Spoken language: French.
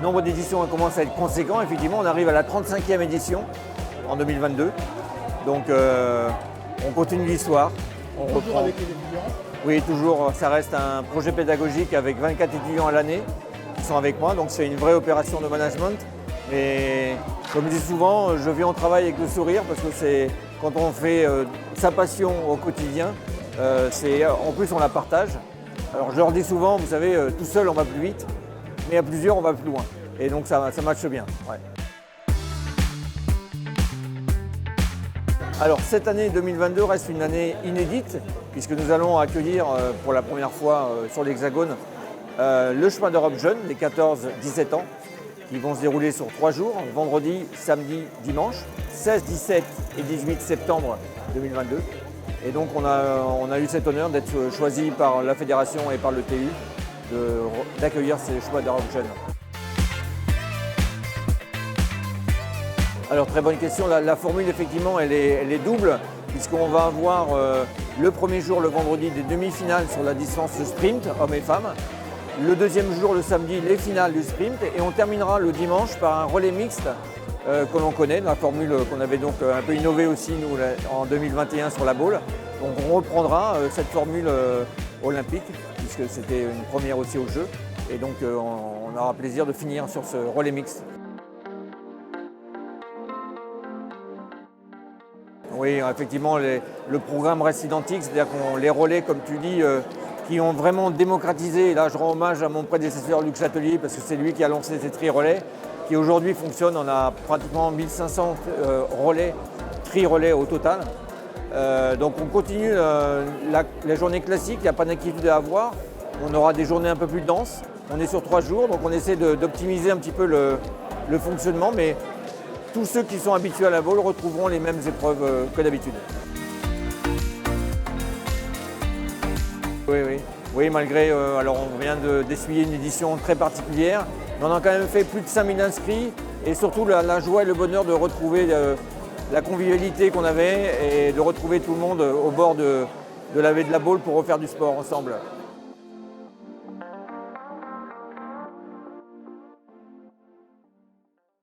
nombre d'éditions commence à être conséquent. Effectivement, on arrive à la 35e édition en 2022. Donc on continue l'histoire. Toujours avec les étudiants? Oui, toujours. Ça reste un projet pédagogique avec 24 étudiants à l'année qui sont avec moi. Donc c'est une vraie opération de management. Et comme je dis souvent, je viens au travail avec le sourire parce que c'est quand on fait sa passion au quotidien, en plus on la partage. Alors je leur dis souvent, vous savez, tout seul on va plus vite, mais à plusieurs on va plus loin. Et donc ça matche bien. Ouais. Alors cette année 2022 reste une année inédite puisque nous allons accueillir pour la première fois sur l'Hexagone le chemin d'Europe jeune, les 14-17 ans, qui vont se dérouler sur 3 jours, vendredi, samedi, dimanche, 16, 17 et 18 septembre 2022. Et donc on a eu cet honneur d'être choisi par la fédération et par le TU d'accueillir ces chemins d'Europe jeunes. Alors très bonne question, la formule effectivement elle est double puisqu'on va avoir le premier jour, le vendredi, des demi-finales sur la distance sprint, hommes et femmes. Le deuxième jour, le samedi, les finales du sprint et on terminera le dimanche par un relais mixte que l'on connaît, la formule qu'on avait donc un peu innové aussi nous en 2021 sur la boule. Donc on reprendra cette formule olympique puisque c'était une première aussi au jeu et donc on aura plaisir de finir sur ce relais mixte. Oui, effectivement, le programme reste identique, c'est-à-dire qu'on les relais, comme tu dis, qui ont vraiment démocratisé. Et là, je rends hommage à mon prédécesseur Luc Châtelier, parce que c'est lui qui a lancé ces tri-relais, qui aujourd'hui fonctionne. On a pratiquement 1500 relais, tri-relais au total. Donc on continue la journée classique, il n'y a pas d'inquiétude à avoir. On aura des journées un peu plus denses. On est sur 3 jours, donc on essaie d'optimiser un petit peu le fonctionnement. Mais tous ceux qui sont habitués à la boule retrouveront les mêmes épreuves que d'habitude. Oui, malgré, alors on vient d'essuyer une édition très particulière, mais on a quand même fait plus de 5000 inscrits et surtout la joie et le bonheur de retrouver la convivialité qu'on avait et de retrouver tout le monde au bord de la baie de la Baule pour refaire du sport ensemble.